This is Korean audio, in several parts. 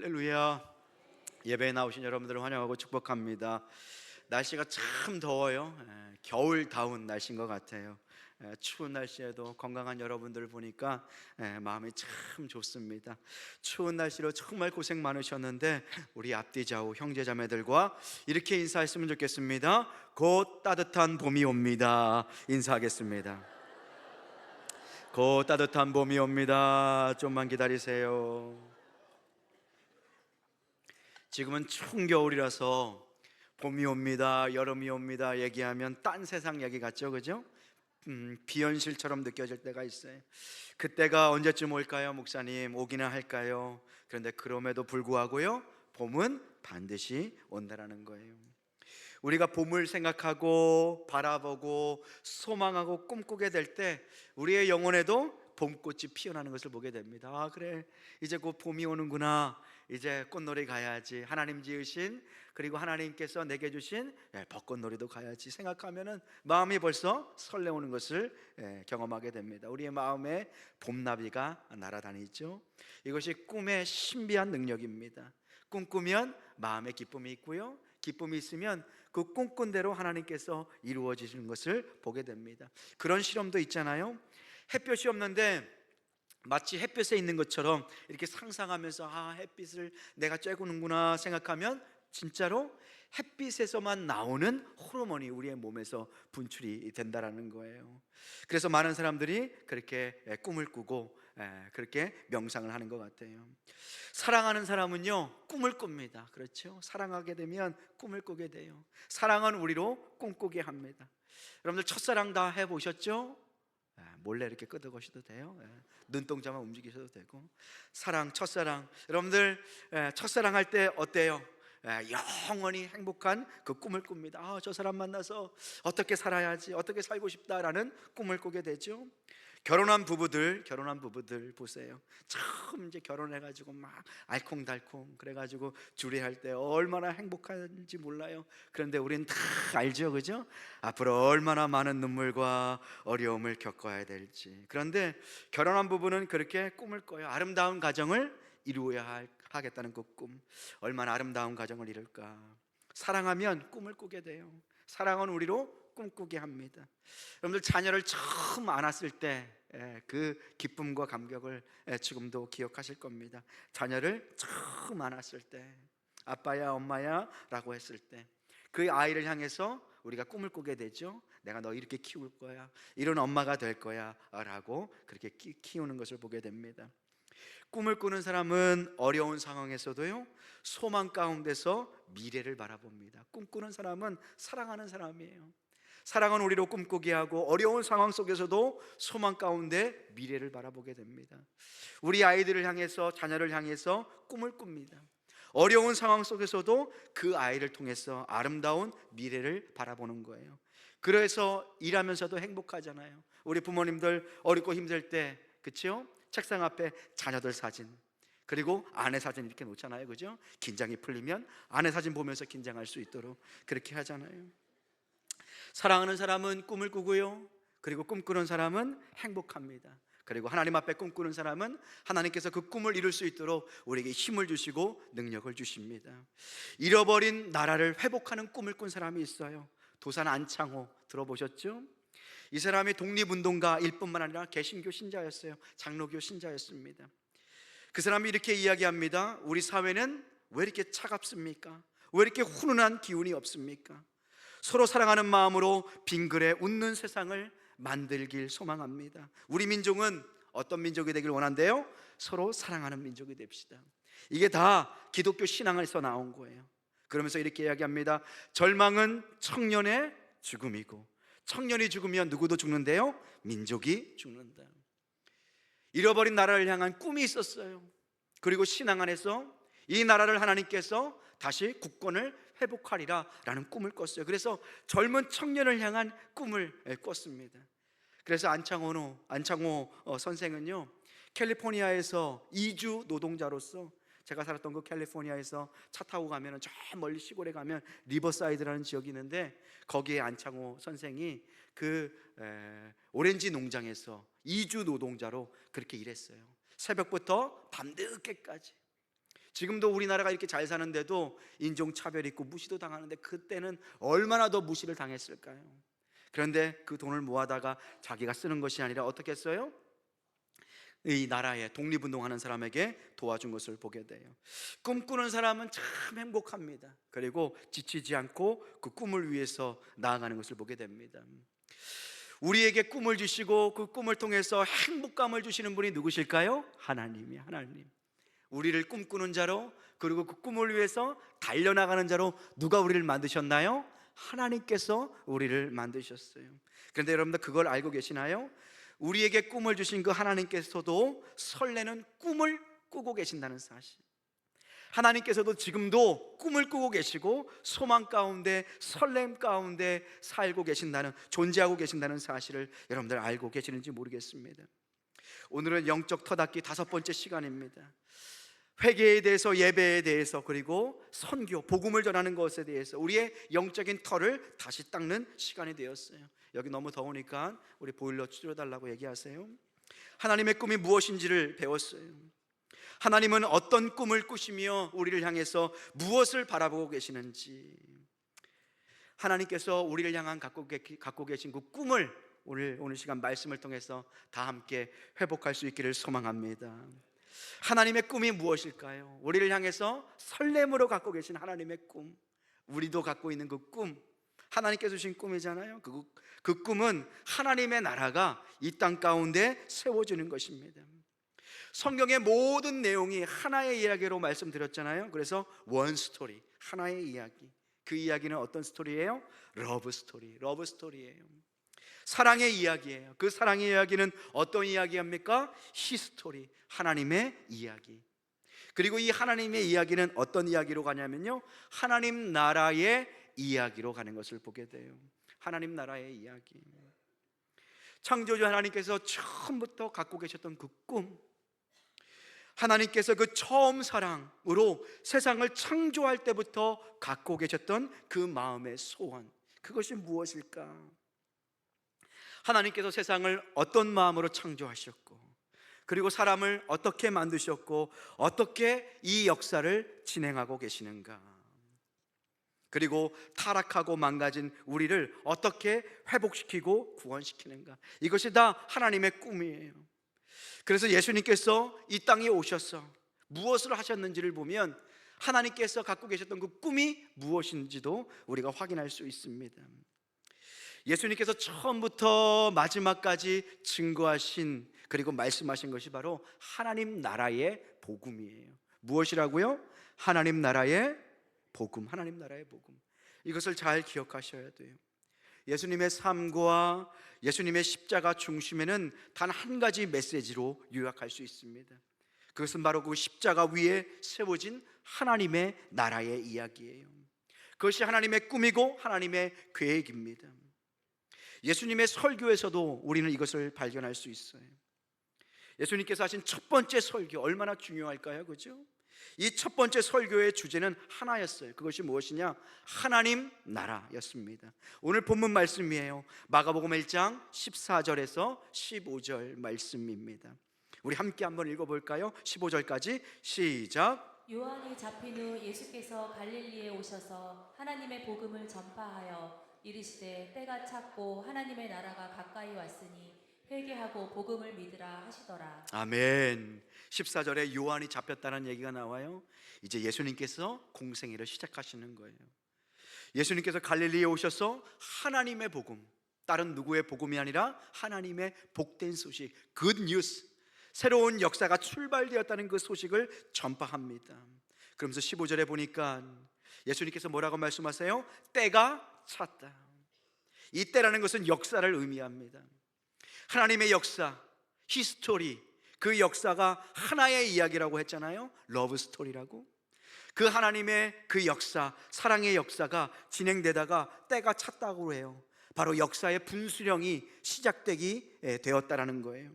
할렐루야. 예배에 나오신 여러분들을 환영하고 축복합니다. 날씨가 참 더워요. 겨울다운 날씨인 것 같아요. 추운 날씨에도 건강한 여러분들 보니까 마음이 참 좋습니다. 추운 날씨로 정말 고생 많으셨는데 우리 앞뒤 좌우 형제자매들과 이렇게 인사했으면 좋겠습니다. 곧 따뜻한 봄이 옵니다. 인사하겠습니다. 곧 따뜻한 봄이 옵니다. 좀만 기다리세요. 지금은 추운 겨울이라서 봄이 옵니다, 여름이 옵니다 얘기하면 딴 세상 얘기 같죠, 그죠? 비현실처럼 느껴질 때가 있어요. 그때가 언제쯤 올까요, 목사님? 오기나 할까요? 그런데 그럼에도 불구하고요, 봄은 반드시 온다라는 거예요. 우리가 봄을 생각하고 바라보고 소망하고 꿈꾸게 될 때 우리의 영혼에도 봄꽃이 피어나는 것을 보게 됩니다. 아, 그래, 이제 곧 봄이 오는구나. 이제 꽃놀이 가야지. 하나님 지으신, 그리고 하나님께서 내게 주신 벚꽃놀이도 가야지 생각하면은 마음이 벌써 설레오는 것을 경험하게 됩니다. 우리의 마음에 봄나비가 날아다니죠. 이것이 꿈의 신비한 능력입니다. 꿈꾸면 마음에 기쁨이 있고요, 기쁨이 있으면 그 꿈꾼 대로 하나님께서 이루어지시는 것을 보게 됩니다. 그런 실험도 있잖아요. 햇볕이 없는데 마치 햇볕에 있는 것처럼 이렇게 상상하면서 햇빛을 내가 쬐구는구나 생각하면 진짜로 햇빛에서만 나오는 호르몬이 우리의 몸에서 분출이 된다라는 거예요. 그래서 많은 사람들이 그렇게 꿈을 꾸고 그렇게 명상을 하는 것 같아요. 사랑하는 사람은요, 꿈을 꿉니다. 그렇죠? 사랑하게 되면 꿈을 꾸게 돼요. 사랑은 우리로 꿈꾸게 합니다. 여러분들 첫사랑 다 해보셨죠? 몰래 이렇게 끄덕이셔도 돼요. 눈동자만 움직이셔도 되고. 사랑, 첫사랑. 여러분들 첫사랑 할 때 어때요? 영원히 행복한 그 꿈을 꿉니다. 저 사람 만나서 어떻게 살아야지, 어떻게 살고 싶다라는 꿈을 꾸게 되죠. 결혼한 부부들 보세요. 처음 이제 결혼해가지고 막 알콩달콩 그래가지고 주례할 때 얼마나 행복한지 몰라요. 그런데 우리는 다 알죠, 그죠? 앞으로 얼마나 많은 눈물과 어려움을 겪어야 될지. 그런데 결혼한 부부는 그렇게 꿈을 꿔요. 아름다운 가정을 이루어야 하겠다는 그 꿈. 얼마나 아름다운 가정을 이룰까. 사랑하면 꿈을 꾸게 돼요. 사랑은 우리로 꿈꾸게 합니다. 여러분들 자녀를 처음 안았을 때 그 기쁨과 감격을 지금도 기억하실 겁니다. 자녀를 처음 안았을 때, 아빠야 엄마야 라고 했을 때 그 아이를 향해서 우리가 꿈을 꾸게 되죠. 내가 너 이렇게 키울 거야, 이런 엄마가 될 거야 라고 그렇게 키우는 것을 보게 됩니다. 꿈을 꾸는 사람은 어려운 상황에서도요, 소망 가운데서 미래를 바라봅니다. 꿈꾸는 사람은 사랑하는 사람이에요. 사랑은 우리로 꿈꾸게 하고 어려운 상황 속에서도 소망 가운데 미래를 바라보게 됩니다. 우리 아이들을 향해서, 자녀를 향해서 꿈을 꿉니다. 어려운 상황 속에서도 그 아이를 통해서 아름다운 미래를 바라보는 거예요. 그래서 일하면서도 행복하잖아요. 우리 부모님들 어렵고 힘들 때, 그렇죠? 책상 앞에 자녀들 사진, 그리고 아내 사진 이렇게 놓잖아요, 그죠? 긴장이 풀리면 아내 사진 보면서 긴장할 수 있도록 그렇게 하잖아요. 사랑하는 사람은 꿈을 꾸고요, 그리고 꿈꾸는 사람은 행복합니다. 그리고 하나님 앞에 꿈꾸는 사람은 하나님께서 그 꿈을 이룰 수 있도록 우리에게 힘을 주시고 능력을 주십니다. 잃어버린 나라를 회복하는 꿈을 꾼 사람이 있어요. 도산 안창호 들어보셨죠? 이 사람이 독립운동가일 뿐만 아니라 개신교 신자였어요. 장로교 신자였습니다. 그 사람이 이렇게 이야기합니다. 우리 사회는 왜 이렇게 차갑습니까? 왜 이렇게 훈훈한 기운이 없습니까? 서로 사랑하는 마음으로 빙그레 웃는 세상을 만들길 소망합니다. 우리 민족은 어떤 민족이 되길 원한대요? 서로 사랑하는 민족이 됩시다. 이게 다 기독교 신앙에서 나온 거예요. 그러면서 이렇게 이야기합니다. 절망은 청년의 죽음이고 청년이 죽으면 누구도 죽는데요, 민족이 죽는다. 잃어버린 나라를 향한 꿈이 있었어요. 그리고 신앙 안에서 이 나라를 하나님께서 다시 국권을 회복하리라 라는 꿈을 꿨어요. 그래서 젊은 청년을 향한 꿈을 꿨습니다. 그래서 안창호 선생은요, 캘리포니아에서 이주 노동자로서, 제가 살았던 그 캘리포니아에서 차 타고 가면 저 멀리 시골에 가면 리버사이드라는 지역이 있는데 거기에 안창호 선생이 그 오렌지 농장에서 이주 노동자로 그렇게 일했어요. 새벽부터 밤늦게까지. 지금도 우리나라가 이렇게 잘 사는데도 인종차별 있고 무시도 당하는데 그때는 얼마나 더 무시를 당했을까요? 그런데 그 돈을 모아다가 자기가 쓰는 것이 아니라 어떻게 했어요? 이 나라에 독립운동하는 사람에게 도와준 것을 보게 돼요. 꿈꾸는 사람은 참 행복합니다. 그리고 지치지 않고 그 꿈을 위해서 나아가는 것을 보게 됩니다. 우리에게 꿈을 주시고 그 꿈을 통해서 행복감을 주시는 분이 누구실까요? 하나님이에요. 하나님. 우리를 꿈꾸는 자로, 그리고 그 꿈을 위해서 달려나가는 자로 누가 우리를 만드셨나요? 하나님께서 우리를 만드셨어요. 그런데 여러분들 그걸 알고 계시나요? 우리에게 꿈을 주신 그 하나님께서도 설레는 꿈을 꾸고 계신다는 사실. 하나님께서도 지금도 꿈을 꾸고 계시고 소망 가운데, 설렘 가운데 살고 계신다는, 존재하고 계신다는 사실을 여러분들 알고 계시는지 모르겠습니다. 오늘은 영적 터닫기 5번째 시간입니다. 회개에 대해서, 예배에 대해서, 그리고 선교, 복음을 전하는 것에 대해서 우리의 영적인 터를 다시 닦는 시간이 되었어요. 여기 너무 더우니까 우리 보일러 줄여달라고 얘기하세요. 하나님의 꿈이 무엇인지를 배웠어요. 하나님은 어떤 꿈을 꾸시며 우리를 향해서 무엇을 바라보고 계시는지, 하나님께서 우리를 향한 갖고 계신 그 꿈을 오늘 시간 말씀을 통해서 다 함께 회복할 수 있기를 소망합니다. 하나님의 꿈이 무엇일까요? 우리를 향해서 설렘으로 갖고 계신 하나님의 꿈, 우리도 갖고 있는 그 꿈, 하나님께서 주신 꿈이잖아요. 그 꿈은 하나님의 나라가 이 땅 가운데 세워지는 것입니다. 성경의 모든 내용이 하나의 이야기로 말씀드렸잖아요. 그래서 원 스토리, 하나의 이야기. 그 이야기는 어떤 스토리예요? 러브 스토리, 러브 스토리예요. 사랑의 이야기예요. 그 사랑의 이야기는 어떤 이야기입니까? 히스토리, 하나님의 이야기. 그리고 이 하나님의 이야기는 어떤 이야기로 가냐면요, 하나님 나라의 이야기로 가는 것을 보게 돼요. 하나님 나라의 이야기. 창조주 하나님께서 처음부터 갖고 계셨던 그 꿈, 하나님께서 그 처음 사랑으로 세상을 창조할 때부터 갖고 계셨던 그 마음의 소원, 그것이 무엇일까? 하나님께서 세상을 어떤 마음으로 창조하셨고, 그리고 사람을 어떻게 만드셨고, 어떻게 이 역사를 진행하고 계시는가, 그리고 타락하고 망가진 우리를 어떻게 회복시키고 구원시키는가, 이것이 다 하나님의 꿈이에요. 그래서 예수님께서 이 땅에 오셔서 무엇을 하셨는지를 보면 하나님께서 갖고 계셨던 그 꿈이 무엇인지도 우리가 확인할 수 있습니다. 예수님께서 처음부터 마지막까지 증거하신, 그리고 말씀하신 것이 바로 하나님 나라의 복음이에요. 무엇이라고요? 하나님 나라의 복음, 하나님 나라의 복음. 이것을 잘 기억하셔야 돼요. 예수님의 삶과 예수님의 십자가 중심에는 단 한 가지 메시지로 요약할 수 있습니다. 그것은 바로 그 십자가 위에 세워진 하나님의 나라의 이야기예요. 그것이 하나님의 꿈이고 하나님의 계획입니다. 예수님의 설교에서도 우리는 이것을 발견할 수 있어요. 예수님께서 하신 첫 번째 설교, 얼마나 중요할까요? 그죠? 이 첫 번째 설교의 주제는 하나였어요. 그것이 무엇이냐? 하나님 나라였습니다. 오늘 본문 말씀이에요. 마가복음 1장 14절에서 15절 말씀입니다. 우리 함께 한번 읽어볼까요? 15절까지 시작. 요한이 잡힌 후 예수께서 갈릴리에 오셔서 하나님의 복음을 전파하여 이르시되 때가 찼고 하나님의 나라가 가까이 왔으니 회개하고 복음을 믿으라 하시더라. 아멘. 14절에 요한이 잡혔다는 얘기가 나와요. 이제 예수님께서 공생애를 시작하시는 거예요. 예수님께서 갈릴리에 오셔서 하나님의 복음, 다른 누구의 복음이 아니라 하나님의 복된 소식, 굿 뉴스, 새로운 역사가 출발되었다는 그 소식을 전파합니다. 그러면서 15절에 보니까 예수님께서 뭐라고 말씀하세요? 때가 찼다. 이 때라는 것은 역사를 의미합니다. 하나님의 역사, 히스토리, 그 역사가 하나의 이야기라고 했잖아요. 러브 스토리라고. 그 하나님의 그 역사, 사랑의 역사가 진행되다가 때가 찼다고 해요. 바로 역사의 분수령이 시작되기 되었다라는 거예요.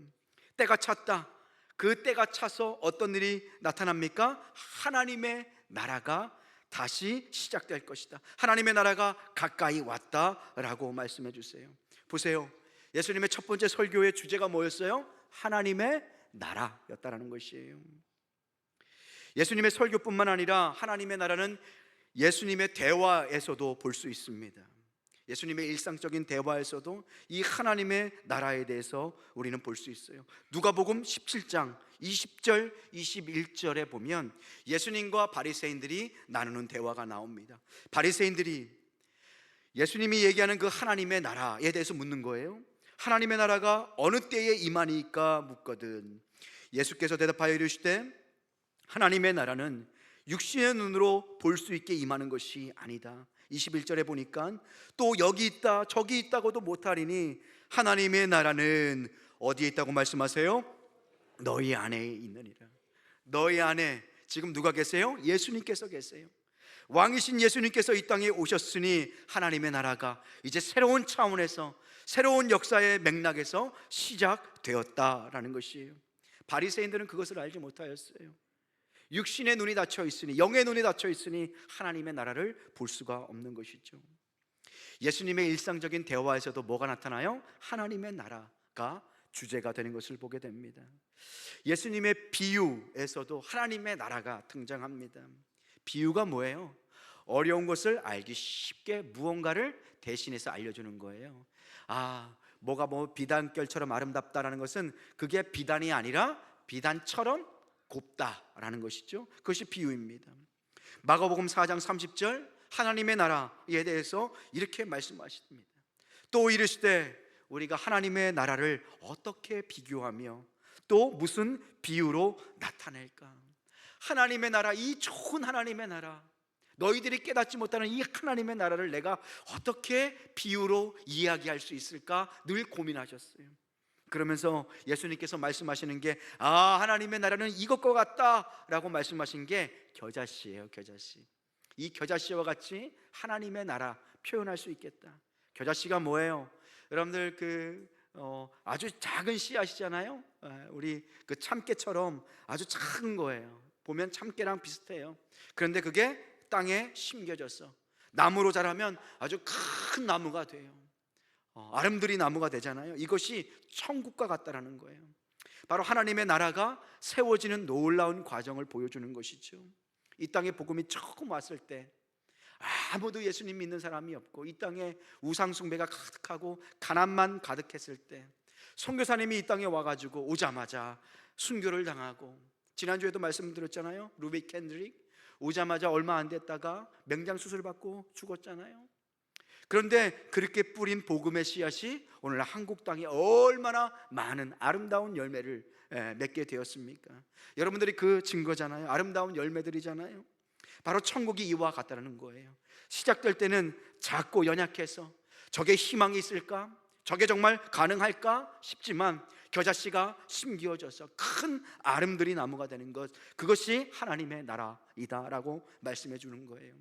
때가 찼다. 그 때가 차서 어떤 일이 나타납니까? 하나님의 나라가 다시 시작될 것이다. 하나님의 나라가 가까이 왔다라고 말씀해 주세요. 보세요. 예수님의 첫 번째 설교의 주제가 뭐였어요? 하나님의 나라였다라는 것이에요. 예수님의 설교뿐만 아니라 하나님의 나라는 예수님의 대화에서도 볼 수 있습니다. 예수님의 일상적인 대화에서도 이 하나님의 나라에 대해서 우리는 볼 수 있어요. 누가복음 17장 20절 21절에 보면 예수님과 바리새인들이 나누는 대화가 나옵니다. 바리새인들이 예수님이 얘기하는 그 하나님의 나라에 대해서 묻는 거예요. 하나님의 나라가 어느 때에 임하니까 묻거든. 예수께서 대답하여 이르시되 하나님의 나라는 육신의 눈으로 볼 수 있게 임하는 것이 아니다. 21절에 보니까 또 여기 있다 저기 있다고도 못하리니 하나님의 나라는 어디에 있다고 말씀하세요? 너희 안에 있느니라. 너희 안에 지금 누가 계세요? 예수님께서 계세요. 왕이신 예수님께서 이 땅에 오셨으니 하나님의 나라가 이제 새로운 차원에서 새로운 역사의 맥락에서 시작되었다라는 것이에요. 바리새인들은 그것을 알지 못하였어요. 육신의 눈이 닫혀 있으니, 영의 눈이 닫혀 있으니 하나님의 나라를 볼 수가 없는 것이죠. 예수님의 일상적인 대화에서도 뭐가 나타나요? 하나님의 나라가 주제가 되는 것을 보게 됩니다. 예수님의 비유에서도 하나님의 나라가 등장합니다. 비유가 뭐예요? 어려운 것을 알기 쉽게 무언가를 대신해서 알려주는 거예요. 뭐가 비단결처럼 아름답다라는 것은 그게 비단이 아니라 비단처럼 곱다라는 것이죠. 그것이 비유입니다. 마가복음 4장 30절 하나님의 나라에 대해서 이렇게 말씀하십니다. 또 이르시되 우리가 하나님의 나라를 어떻게 비교하며 또 무슨 비유로 나타낼까? 하나님의 나라, 이 좋은 하나님의 나라, 너희들이 깨닫지 못하는 이 하나님의 나라를 내가 어떻게 비유로 이야기할 수 있을까 늘 고민하셨어요. 그러면서 예수님께서 말씀하시는 게 하나님의 나라는 이것과 같다라고 말씀하신 게 겨자씨예요. 겨자씨. 이 겨자씨와 같이 하나님의 나라 표현할 수 있겠다. 겨자씨가 뭐예요? 여러분들 아주 작은 씨앗이잖아요. 우리 그 참깨처럼 아주 작은 거예요. 보면 참깨랑 비슷해요. 그런데 그게 땅에 심겨져서 나무로 자라면 아주 큰 나무가 돼요. 아름드리 나무가 되잖아요. 이것이 천국과 같다라는 거예요. 바로 하나님의 나라가 세워지는 놀라운 과정을 보여주는 것이죠. 이 땅에 복음이 처음 왔을 때 아무도 예수님 믿는 사람이 없고 이 땅에 우상 숭배가 가득하고 가난만 가득했을 때 선교사님이 이 땅에 와가지고 오자마자 순교를 당하고, 지난주에도 말씀드렸잖아요. 루비 캔드릭 오자마자 얼마 안 됐다가 맹장 수술 받고 죽었잖아요. 그런데 그렇게 뿌린 복음의 씨앗이 오늘 한국 땅에 얼마나 많은 아름다운 열매를 맺게 되었습니까? 여러분들이 그 증거잖아요. 아름다운 열매들이잖아요. 바로 천국이 이와 같다는 거예요. 시작될 때는 작고 연약해서 저게 희망이 있을까? 저게 정말 가능할까 싶지만 겨자씨가 심기어져서 큰 아름드리 나무가 되는 것, 그것이 하나님의 나라이다라고 말씀해 주는 거예요.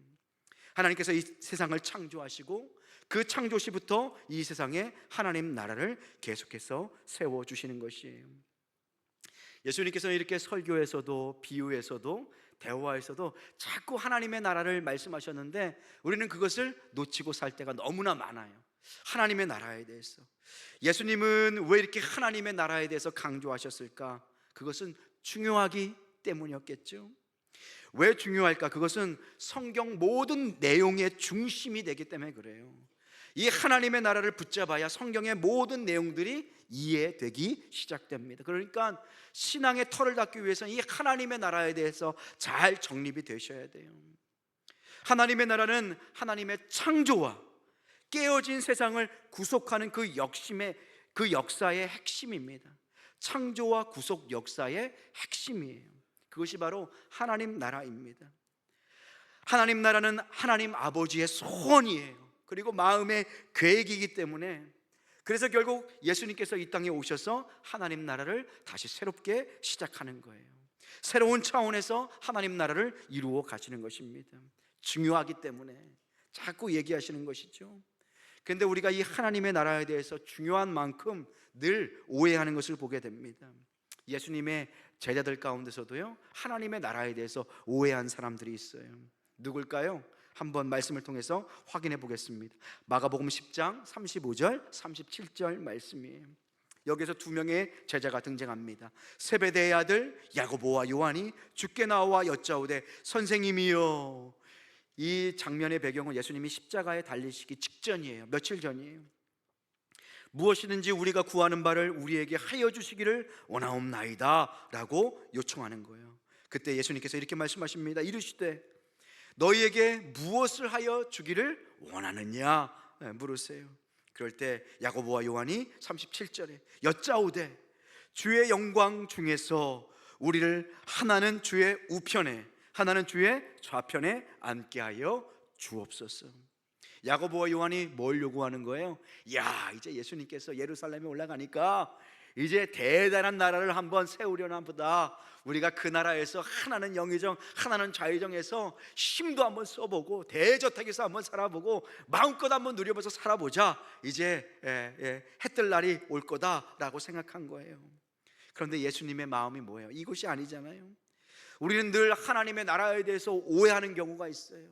하나님께서 이 세상을 창조하시고 그 창조 시부터 이 세상에 하나님 나라를 계속해서 세워주시는 것이에요. 예수님께서는 이렇게 설교에서도 비유에서도 대화에서도 자꾸 하나님의 나라를 말씀하셨는데 우리는 그것을 놓치고 살 때가 너무나 많아요. 하나님의 나라에 대해서 예수님은 왜 이렇게 하나님의 나라에 대해서 강조하셨을까? 그것은 중요하기 때문이었겠죠. 왜 중요할까? 그것은 성경 모든 내용의 중심이 되기 때문에 그래요. 이 하나님의 나라를 붙잡아야 성경의 모든 내용들이 이해되기 시작됩니다. 그러니까 신앙의 털을 닦기 위해서는 이 하나님의 나라에 대해서 잘 정립이 되셔야 돼요. 하나님의 나라는 하나님의 창조와 깨어진 세상을 구속하는 그 역사의 핵심입니다. 창조와 구속 역사의 핵심이에요. 그것이 바로 하나님 나라입니다. 하나님 나라는 하나님 아버지의 소원이에요. 그리고 마음의 계획이기 때문에, 그래서 결국 예수님께서 이 땅에 오셔서 하나님 나라를 다시 새롭게 시작하는 거예요. 새로운 차원에서 하나님 나라를 이루어 가시는 것입니다. 중요하기 때문에 자꾸 얘기하시는 것이죠. 그런데 우리가 이 하나님의 나라에 대해서 중요한 만큼 늘 오해하는 것을 보게 됩니다. 예수님의 제자들 가운데서도요, 하나님의 나라에 대해서 오해한 사람들이 있어요. 누굴까요? 한번 말씀을 통해서 확인해 보겠습니다. 마가복음 10장 35절 37절 말씀이에요. 여기서 두 명의 제자가 등장합니다. 세베대의 아들 야고보와 요한이 주께 나와 여짜오되 선생님이여. 이 장면의 배경은 예수님이 십자가에 달리시기 직전이에요. 며칠 전이에요. 무엇이든지 우리가 구하는 바를 우리에게 하여 주시기를 원하옵나이다 라고 요청하는 거예요. 그때 예수님께서 이렇게 말씀하십니다. 이르시되 너희에게 무엇을 하여 주기를 원하느냐 물으세요. 그럴 때 야고보와 요한이 37절에 여짜오되 주의 영광 중에서 우리를 하나는 주의 우편에 하나는 주의 좌편에 앉게 하여 주옵소서. 야고보와 요한이 뭘 요구하는 거예요? 야, 이제 예수님께서 예루살렘에 올라가니까 이제 대단한 나라를 한번 세우려나 보다. 우리가 그 나라에서 하나는 영의정 하나는 좌의정에서 힘도 한번 써보고 대저택에서 한번 살아보고 마음껏 한번 누려보면서 살아보자. 이제 해뜰 날이 올 거다라고 생각한 거예요. 그런데 예수님의 마음이 뭐예요? 이것이 아니잖아요. 우리는 늘 하나님의 나라에 대해서 오해하는 경우가 있어요.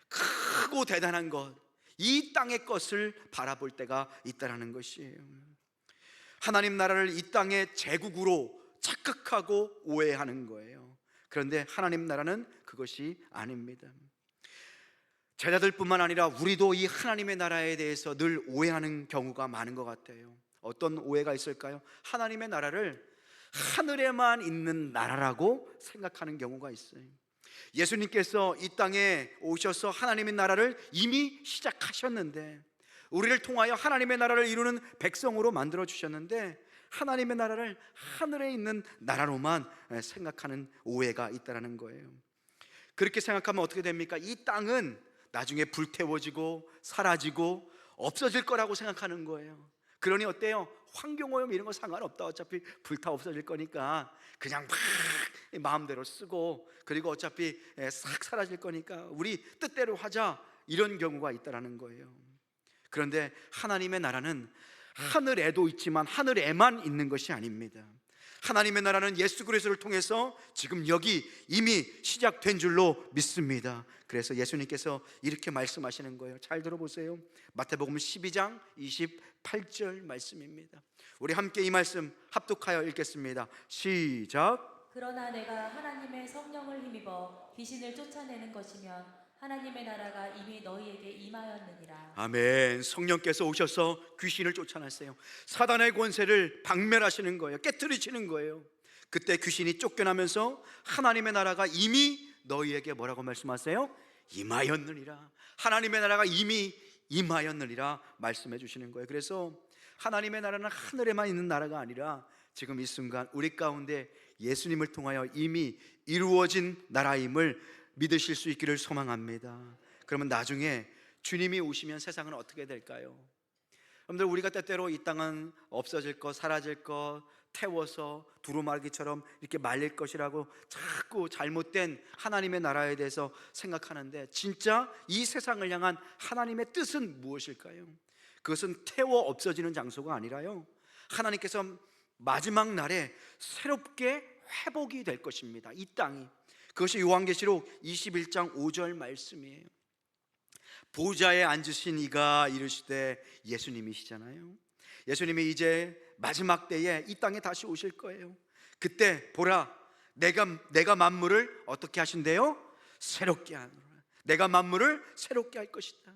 크고 대단한 것, 이 땅의 것을 바라볼 때가 있다는 것이에요. 하나님 나라를 이 땅의 제국으로 착각하고 오해하는 거예요. 그런데 하나님 나라는 그것이 아닙니다. 제자들뿐만 아니라 우리도 이 하나님의 나라에 대해서 늘 오해하는 경우가 많은 것 같아요. 어떤 오해가 있을까요? 하나님의 나라를 하늘에만 있는 나라라고 생각하는 경우가 있어요. 예수님께서 이 땅에 오셔서 하나님의 나라를 이미 시작하셨는데, 우리를 통하여 하나님의 나라를 이루는 백성으로 만들어 주셨는데, 하나님의 나라를 하늘에 있는 나라로만 생각하는 오해가 있다는 거예요. 그렇게 생각하면 어떻게 됩니까? 이 땅은 나중에 불태워지고 사라지고 없어질 거라고 생각하는 거예요. 그러니 어때요? 환경오염 이런 거 상관없다. 어차피 불타 없어질 거니까 그냥 막 마음대로 쓰고, 그리고 어차피 싹 사라질 거니까 우리 뜻대로 하자, 이런 경우가 있다는 거예요. 그런데 하나님의 나라는 하늘에도 있지만 하늘에만 있는 것이 아닙니다. 하나님의 나라는 예수 그리스도를 통해서 지금 여기 이미 시작된 줄로 믿습니다. 그래서 예수님께서 이렇게 말씀하시는 거예요. 잘 들어보세요. 마태복음 12장 28절 말씀입니다. 우리 함께 이 말씀 합독하여 읽겠습니다. 시작. 그러나 내가 하나님의 성령을 힘입어 귀신을 쫓아내는 것이면 하나님의 나라가 이미 너희에게 임하였느니라. 아멘. 성령께서 오셔서 귀신을 쫓아냈어요. 사단의 권세를 박멸하시는 거예요. 깨트리시는 거예요. 그때 귀신이 쫓겨나면서 하나님의 나라가 이미 너희에게 뭐라고 말씀하세요? 임하였느니라. 하나님의 나라가 이미 임하였느니라 말씀해 주시는 거예요. 그래서 하나님의 나라는 하늘에만 있는 나라가 아니라 지금 이 순간 우리 가운데 예수님을 통하여 이미 이루어진 나라임을 믿으실 수 있기를 소망합니다. 그러면 나중에 주님이 오시면 세상은 어떻게 될까요? 여러분들, 우리가 때때로 이 땅은 없어질 것, 사라질 것, 태워서 두루마기처럼 이렇게 말릴 것이라고 자꾸 잘못된 하나님의 나라에 대해서 생각하는데, 진짜 이 세상을 향한 하나님의 뜻은 무엇일까요? 그것은 태워 없어지는 장소가 아니라요, 하나님께서 마지막 날에 새롭게 회복이 될 것입니다. 이 땅이. 그것이 요한계시록 21장 5절 말씀이에요. 보좌에 앉으신 이가 이르시되, 예수님이시잖아요. 예수님이 이제 마지막 때에 이 땅에 다시 오실 거예요. 그때 보라, 내가 만물을 어떻게 하신대요? 새롭게 하노라. 내가 만물을 새롭게 할 것이다.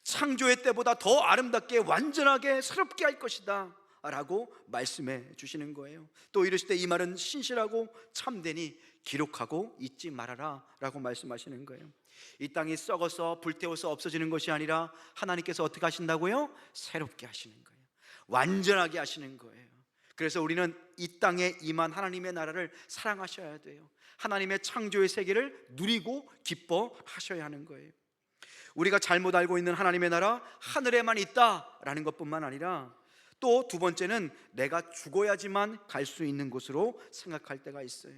창조의 때보다 더 아름답게 완전하게 새롭게 할 것이다 라고 말씀해 주시는 거예요. 또 이르시되 이 말은 신실하고 참되니 기록하고 잊지 말아라 라고 말씀하시는 거예요. 이 땅이 썩어서 불태워서 없어지는 것이 아니라 하나님께서 어떻게 하신다고요? 새롭게 하시는 거예요. 완전하게 하시는 거예요. 그래서 우리는 이 땅에 임한 하나님의 나라를 사랑하셔야 돼요. 하나님의 창조의 세계를 누리고 기뻐하셔야 하는 거예요. 우리가 잘못 알고 있는 하나님의 나라, 하늘에만 있다라는 것뿐만 아니라 또 두 번째는 내가 죽어야지만 갈 수 있는 곳으로 생각할 때가 있어요.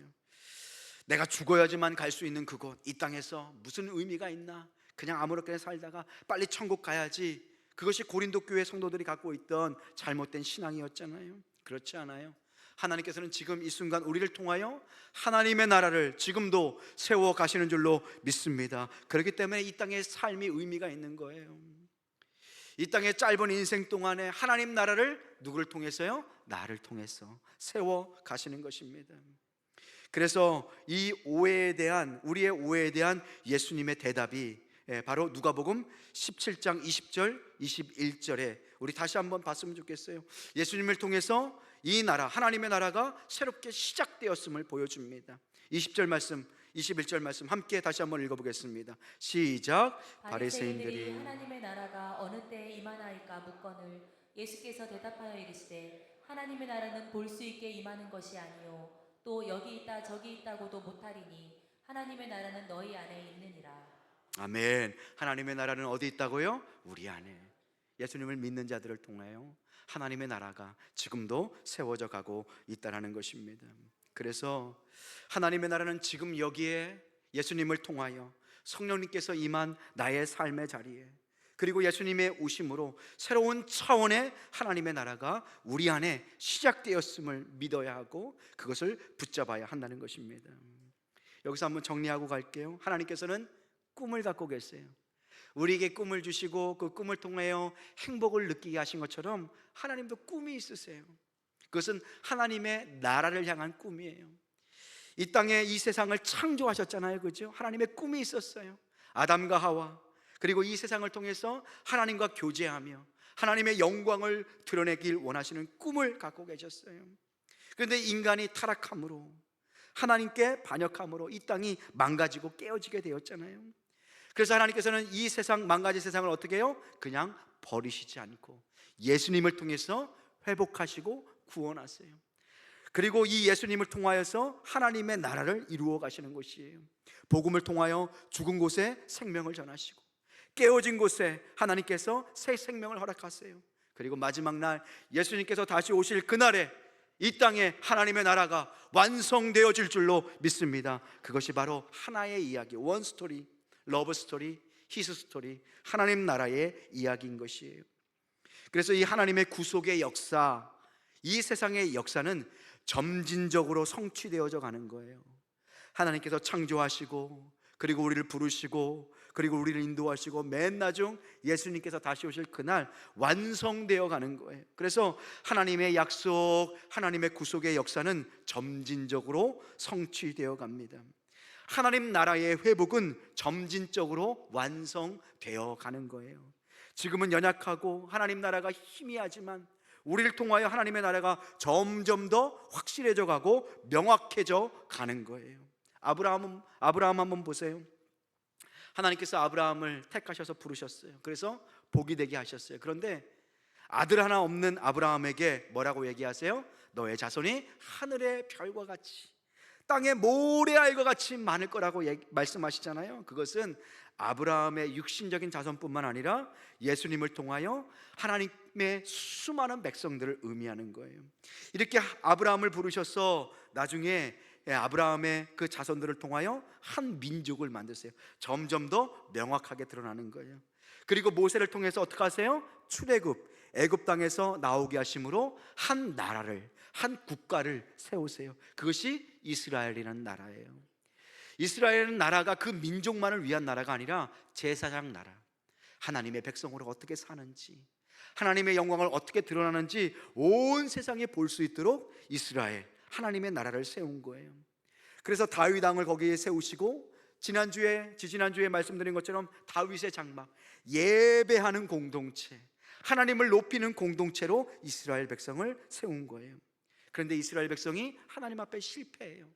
내가 죽어야지만 갈 수 있는 그곳, 이 땅에서 무슨 의미가 있나? 그냥 아무렇게나 살다가 빨리 천국 가야지. 그것이 고린도 교회 성도들이 갖고 있던 잘못된 신앙이었잖아요. 그렇지 않아요. 하나님께서는 지금 이 순간 우리를 통하여 하나님의 나라를 지금도 세워 가시는 줄로 믿습니다. 그렇기 때문에 이 땅의 삶이 의미가 있는 거예요. 이 땅의 짧은 인생 동안에 하나님 나라를 누구를 통해서요? 나를 통해서 세워 가시는 것입니다. 그래서 이 오해에 대한, 우리의 오해에 대한 예수님의 대답이 바로 누가복음 17장 20절 21절에 우리 다시 한번 봤으면 좋겠어요. 예수님을 통해서 이 나라, 하나님의 나라가 새롭게 시작되었음을 보여줍니다. 20절 말씀, 21절 말씀 함께 다시 한번 읽어보겠습니다. 시작. 바리새인들이 바리새인들이 하나님의 나라가 어느 때에 임하나이까 묻거늘 예수께서 대답하여 이르시되 하나님의 나라는 볼 수 있게 임하는 것이 아니요 또 여기 있다 저기 있다고도 못하리니 하나님의 나라는 너희 안에 있느니라. 아멘. 하나님의 나라는 어디 있다고요? 우리 안에. 예수님을 믿는 자들을 통하여 하나님의 나라가 지금도 세워져 가고 있다는 것입니다. 그래서 하나님의 나라는 지금 여기에 예수님을 통하여 성령님께서 임한 나의 삶의 자리에, 그리고 예수님의 오심으로 새로운 차원의 하나님의 나라가 우리 안에 시작되었음을 믿어야 하고 그것을 붙잡아야 한다는 것입니다. 여기서 한번 정리하고 갈게요. 하나님께서는 꿈을 갖고 계세요. 우리에게 꿈을 주시고 그 꿈을 통하여 행복을 느끼게 하신 것처럼 하나님도 꿈이 있으세요. 그것은 하나님의 나라를 향한 꿈이에요. 이 땅에 이 세상을 창조하셨잖아요, 그죠? 하나님의 꿈이 있었어요. 아담과 하와, 그리고 이 세상을 통해서 하나님과 교제하며 하나님의 영광을 드러내길 원하시는 꿈을 갖고 계셨어요. 그런데 인간이 타락함으로, 하나님께 반역함으로 이 땅이 망가지고 깨어지게 되었잖아요. 그래서 하나님께서는 이 세상, 망가진 세상을 어떻게 해요? 그냥 버리시지 않고 예수님을 통해서 회복하시고 구원하세요. 그리고 이 예수님을 통하여서 하나님의 나라를 이루어 가시는 것이에요. 복음을 통하여 죽은 곳에 생명을 전하시고 깨어진 곳에 하나님께서 새 생명을 허락하세요. 그리고 마지막 날 예수님께서 다시 오실 그날에 이 땅에 하나님의 나라가 완성되어질 줄로 믿습니다. 그것이 바로 하나의 이야기, 원 스토리, 러브 스토리, 히스 스토리, 하나님 나라의 이야기인 것이에요. 그래서 이 하나님의 구속의 역사, 이 세상의 역사는 점진적으로 성취되어져 가는 거예요. 하나님께서 창조하시고 그리고 우리를 부르시고 그리고 우리를 인도하시고 맨 나중 예수님께서 다시 오실 그날 완성되어 가는 거예요. 그래서 하나님의 약속, 하나님의 구속의 역사는 점진적으로 성취되어 갑니다. 하나님 나라의 회복은 점진적으로 완성되어 가는 거예요. 지금은 연약하고 하나님 나라가 희미하지만 우리를 통하여 하나님의 나라가 점점 더 확실해져 가고 명확해져 가는 거예요. 아브라함 한번 보세요. 하나님께서 아브라함을 택하셔서 부르셨어요. 그래서 복이 되게 하셨어요. 그런데 아들 하나 없는 아브라함에게 뭐라고 얘기하세요? 너의 자손이 하늘의 별과 같이 땅의 모래알과 같이 많을 거라고 말씀하시잖아요. 그것은 아브라함의 육신적인 자손뿐만 아니라 예수님을 통하여 하나님의 수많은 백성들을 의미하는 거예요. 이렇게 아브라함을 부르셔서 나중에 아브라함의 그 자손들을 통하여 한 민족을 만드세요. 점점 더 명확하게 드러나는 거예요. 그리고 모세를 통해서 어떻게 하세요? 출애굽, 애굽 땅에서 나오게 하심으로 한 나라를, 한 국가를 세우세요. 그것이 이스라엘이라는 나라예요. 이스라엘은 나라가 그 민족만을 위한 나라가 아니라 제사장 나라, 하나님의 백성으로 어떻게 사는지, 하나님의 영광을 어떻게 드러나는지 온 세상에 볼 수 있도록 이스라엘, 하나님의 나라를 세운 거예요. 그래서 다윗 왕을 거기에 세우시고 지지난주에 말씀드린 것처럼 다윗의 장막, 예배하는 공동체, 하나님을 높이는 공동체로 이스라엘 백성을 세운 거예요. 그런데 이스라엘 백성이 하나님 앞에 실패해요.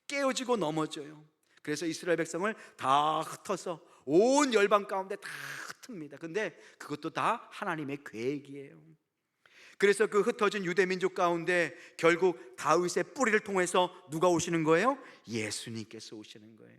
깨어지고 넘어져요. 그래서 이스라엘 백성을 다 흩어서 온 열방 가운데 다 흩습니다. 근데 그것도 다 하나님의 계획이에요. 그래서 그 흩어진 유대 민족 가운데 결국 다윗의 뿌리를 통해서 누가 오시는 거예요? 예수님께서 오시는 거예요.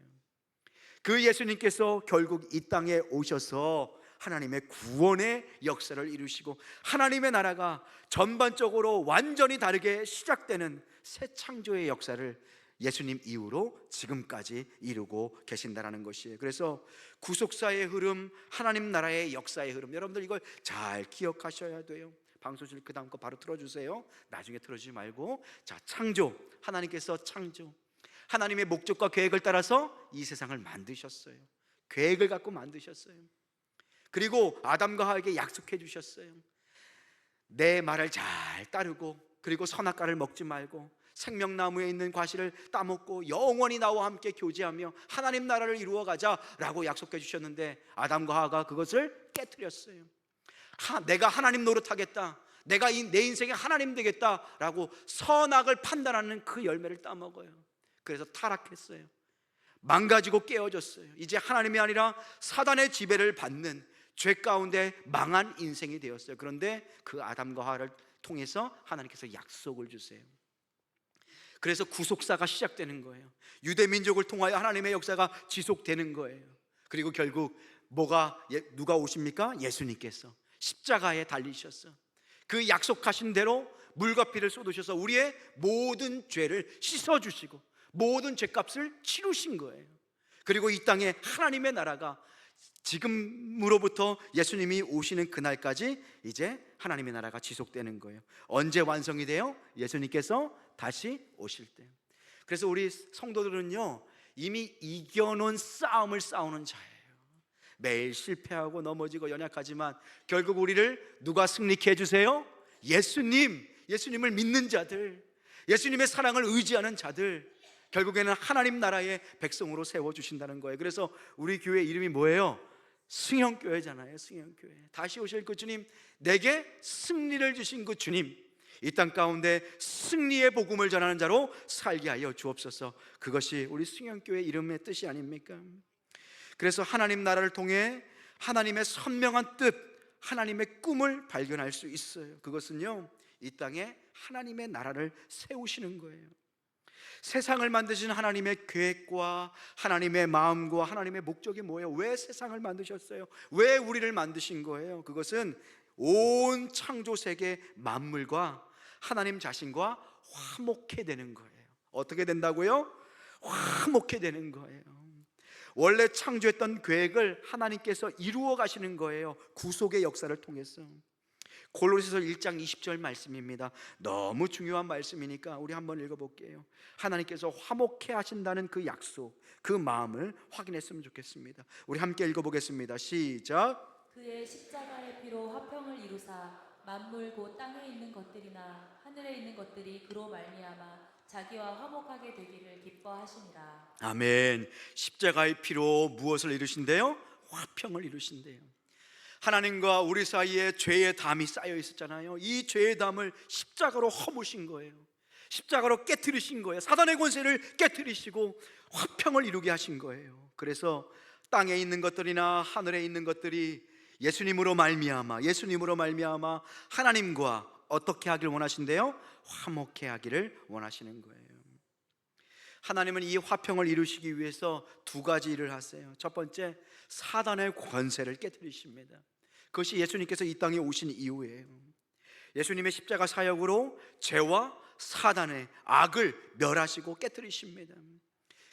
그 예수님께서 결국 이 땅에 오셔서 하나님의 구원의 역사를 이루시고 하나님의 나라가 전반적으로 완전히 다르게 시작되는 새 창조의 역사를 예수님 이후로 지금까지 이루고 계신다는 것이에요. 그래서 구속사의 흐름, 하나님 나라의 역사의 흐름, 여러분들 이걸 잘 기억하셔야 돼요. 방송실 그 다음 거 바로 틀어주세요. 나중에 틀어주지 말고. 자, 창조, 하나님께서 창조, 하나님의 목적과 계획을 따라서 이 세상을 만드셨어요. 계획을 갖고 만드셨어요. 그리고 아담과 하와에게 약속해 주셨어요. 내 말을 잘 따르고, 그리고 선악과를 먹지 말고 생명나무에 있는 과실을 따먹고 영원히 나와 함께 교제하며 하나님 나라를 이루어가자라고 약속해 주셨는데, 아담과 하와가 그것을 깨트렸어요. 내가 하나님 노릇하겠다, 내가 내 인생에 하나님 되겠다라고 선악을 판단하는 그 열매를 따먹어요. 그래서 타락했어요. 망가지고 깨어졌어요. 이제 하나님이 아니라 사단의 지배를 받는 죄 가운데 망한 인생이 되었어요. 그런데 그 아담과 하와를 통해서 하나님께서 약속을 주세요. 그래서 구속사가 시작되는 거예요. 유대 민족을 통하여 하나님의 역사가 지속되는 거예요. 그리고 결국 누가 오십니까? 예수님께서 십자가에 달리셨어. 그 약속하신 대로 물과 피를 쏟으셔서 우리의 모든 죄를 씻어주시고 모든 죄값을 치루신 거예요. 그리고 이 땅에 하나님의 나라가 지금으로부터 예수님이 오시는 그날까지 이제 하나님의 나라가 지속되는 거예요. 언제 완성이 돼요? 예수님께서 다시 오실 때. 그래서 우리 성도들은요, 이미 이겨놓은 싸움을 싸우는 자예요. 매일 실패하고 넘어지고 연약하지만 결국 우리를 누가 승리케 해주세요? 예수님을 믿는 자들, 예수님의 사랑을 의지하는 자들, 결국에는 하나님 나라의 백성으로 세워주신다는 거예요. 그래서 우리 교회 이름이 뭐예요? 승형교회잖아요. 승형교회. 다시 오실 그 주님, 내게 승리를 주신 그 주님, 이 땅 가운데 승리의 복음을 전하는 자로 살게 하여 주옵소서. 그것이 우리 승형교회 이름의 뜻이 아닙니까? 그래서 하나님 나라를 통해 하나님의 선명한 뜻, 하나님의 꿈을 발견할 수 있어요. 그것은요, 이 땅에 하나님의 나라를 세우시는 거예요. 세상을 만드신 하나님의 계획과 하나님의 마음과 하나님의 목적이 뭐예요? 왜 세상을 만드셨어요? 왜 우리를 만드신 거예요? 그것은 온 창조 세계 만물과 하나님 자신과 화목해 되는 거예요. 어떻게 된다고요? 화목해 되는 거예요. 원래 창조했던 계획을 하나님께서 이루어 가시는 거예요. 구속의 역사를 통해서. 골로새서 1장 20절 말씀입니다. 너무 중요한 말씀이니까 우리 한번 읽어볼게요. 하나님께서 화목해 하신다는 그 약속, 그 마음을 확인했으면 좋겠습니다. 우리 함께 읽어보겠습니다. 시작. 그의 십자가의 피로 화평을 이루사 만물 곧 땅에 있는 것들이나 하늘에 있는 것들이 그로 말미암아 자기와 화목하게 되기를 기뻐하시니라. 아멘. 십자가의 피로 무엇을 이루신대요? 화평을 이루신대요. 하나님과 우리 사이에 죄의 담이 쌓여 있었잖아요. 이 죄의 담을 십자가로 허무신 거예요. 십자가로 깨트리신 거예요. 사단의 권세를 깨트리시고 화평을 이루게 하신 거예요. 그래서 땅에 있는 것들이나 하늘에 있는 것들이 예수님으로 말미암아 하나님과 어떻게 하길 원하신대요? 화목해 하기를 원하시는 거예요. 하나님은 이 화평을 이루시기 위해서 두 가지 일을 하세요. 첫 번째, 사단의 권세를 깨트리십니다. 그것이 예수님께서 이 땅에 오신 이유예요. 예수님의 십자가 사역으로 죄와 사단의 악을 멸하시고 깨트리십니다.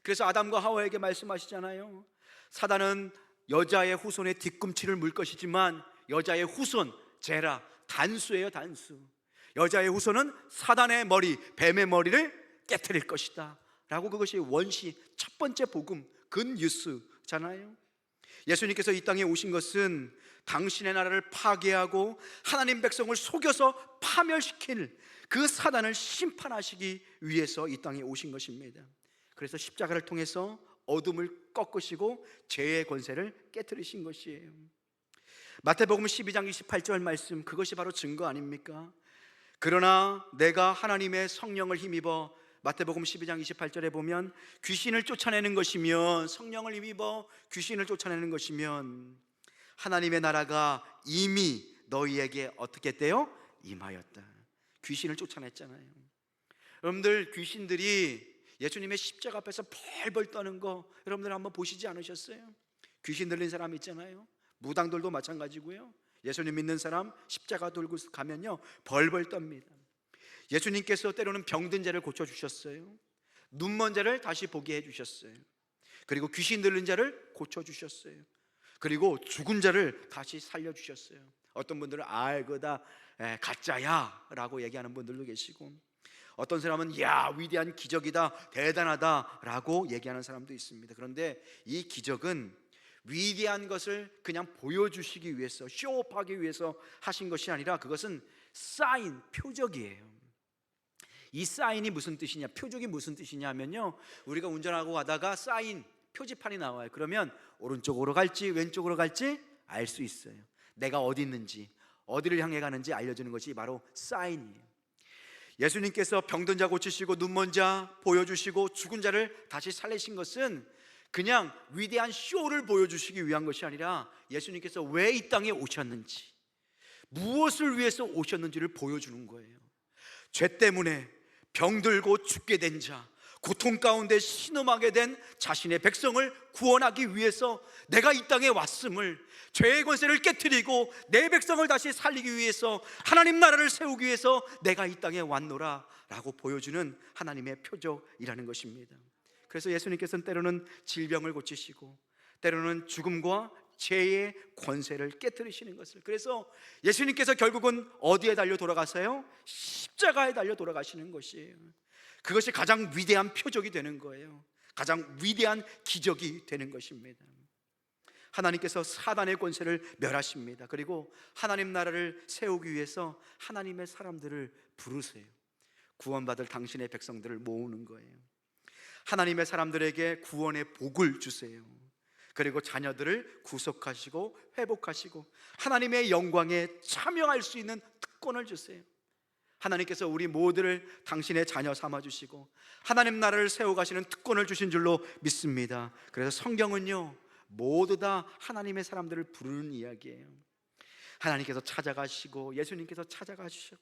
그래서 아담과 하와에게 말씀하시잖아요. 사단은 여자의 후손의 뒤꿈치를 물 것이지만 여자의 후손, 제라, 단수예요, 단수. 여자의 후손은 사단의 머리, 뱀의 머리를 깨트릴 것이다 라고, 그것이 원시 첫 번째 복음, 굿뉴스잖아요. 예수님께서 이 땅에 오신 것은 당신의 나라를 파괴하고 하나님 백성을 속여서 파멸시킬 그 사단을 심판하시기 위해서 이 땅에 오신 것입니다. 그래서 십자가를 통해서 어둠을 꺾으시고 죄의 권세를 깨트리신 것이에요. 마태복음 12장 28절 말씀, 그것이 바로 증거 아닙니까? 그러나 내가 하나님의 성령을 힘입어, 마태복음 12장 28절에 보면 귀신을 쫓아내는 것이면, 성령을 힘입어 귀신을 쫓아내는 것이면 하나님의 나라가 이미 너희에게 어떻게 했대요? 임하였다. 귀신을 쫓아냈잖아요. 여러분들, 귀신들이 예수님의 십자가 앞에서 벌벌 떠는 거 여러분들 한번 보시지 않으셨어요? 귀신 들린 사람 있잖아요. 무당들도 마찬가지고요. 예수님 믿는 사람 십자가 들고 가면요 벌벌 떱니다. 예수님께서 때로는 병든 자를 고쳐주셨어요. 눈먼 자를 다시 보게 해주셨어요. 그리고 귀신 들린 자를 고쳐주셨어요. 그리고 죽은 자를 다시 살려주셨어요. 어떤 분들은 그거 다 가짜야 라고 얘기하는 분들도 계시고, 어떤 사람은 야, 위대한 기적이다, 대단하다 라고 얘기하는 사람도 있습니다. 그런데 이 기적은 위대한 것을 그냥 보여주시기 위해서, 쇼업하기 위해서 하신 것이 아니라 그것은 사인, 표적이에요. 이 사인이 무슨 뜻이냐, 표적이 무슨 뜻이냐 하면요, 우리가 운전하고 가다가 사인, 표지판이 나와요. 그러면 오른쪽으로 갈지 왼쪽으로 갈지 알 수 있어요. 내가 어디 있는지, 어디를 향해 가는지 알려주는 것이 바로 사인이에요. 예수님께서 병든 자 고치시고 눈먼 자 보여주시고 죽은 자를 다시 살리신 것은 그냥 위대한 쇼를 보여주시기 위한 것이 아니라 예수님께서 왜 이 땅에 오셨는지, 무엇을 위해서 오셨는지를 보여주는 거예요. 죄 때문에 병들고 죽게 된 자, 고통 가운데 신음하게 된 자신의 백성을 구원하기 위해서 내가 이 땅에 왔음을, 죄의 권세를 깨트리고 내 백성을 다시 살리기 위해서, 하나님 나라를 세우기 위해서 내가 이 땅에 왔노라 라고 보여주는 하나님의 표적이라는 것입니다. 그래서 예수님께서는 때로는 질병을 고치시고 때로는 죽음과 죄의 권세를 깨트리시는 것을, 그래서 예수님께서 결국은 어디에 달려 돌아가세요? 십자가에 달려 돌아가시는 것이에요. 그것이 가장 위대한 표적이 되는 거예요. 가장 위대한 기적이 되는 것입니다. 하나님께서 사단의 권세를 멸하십니다. 그리고 하나님 나라를 세우기 위해서 하나님의 사람들을 부르세요. 구원받을 당신의 백성들을 모으는 거예요. 하나님의 사람들에게 구원의 복을 주세요. 그리고 자녀들을 구속하시고 회복하시고 하나님의 영광에 참여할 수 있는 특권을 주세요. 하나님께서 우리 모두를 당신의 자녀 삼아주시고 하나님 나라를 세워가시는 특권을 주신 줄로 믿습니다. 그래서 성경은요, 모두 다 하나님의 사람들을 부르는 이야기예요. 하나님께서 찾아가시고 예수님께서 찾아가시고,